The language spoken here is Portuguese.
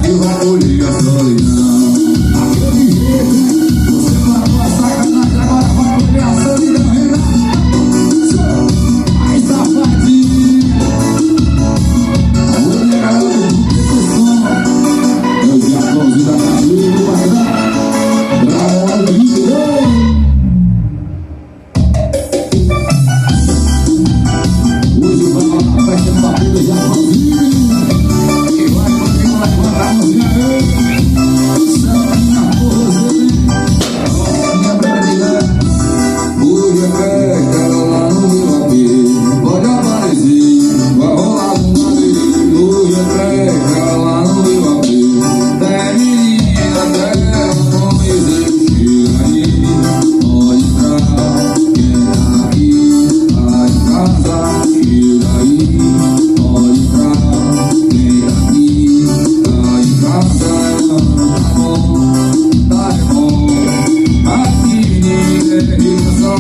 que vai colher a solidão. Aquele jeito, você matou a sacanagem, agora vai colher a solidão, Renato. Ai, safadinha. A mulherada do som. É o Japãozinho da Cajuína do Bagdá. Pra ela, hoje vai lá na festa do Batida Japãozinho. E vai continuar levantar a mãozinha. Samba na força, minha preferida. Hoje é festa lá no meu apê. Pode aparecer, vai rolar um baile. Hoje é festa lá no meu apê. Tem menina dela, não existe aí. Pode entrar, quem tá aqui, tá em casa. Chega aí, pode entrar, quem tá aqui, tá em casa. Tá bom, tá bom. Aqui ninguém é rica, só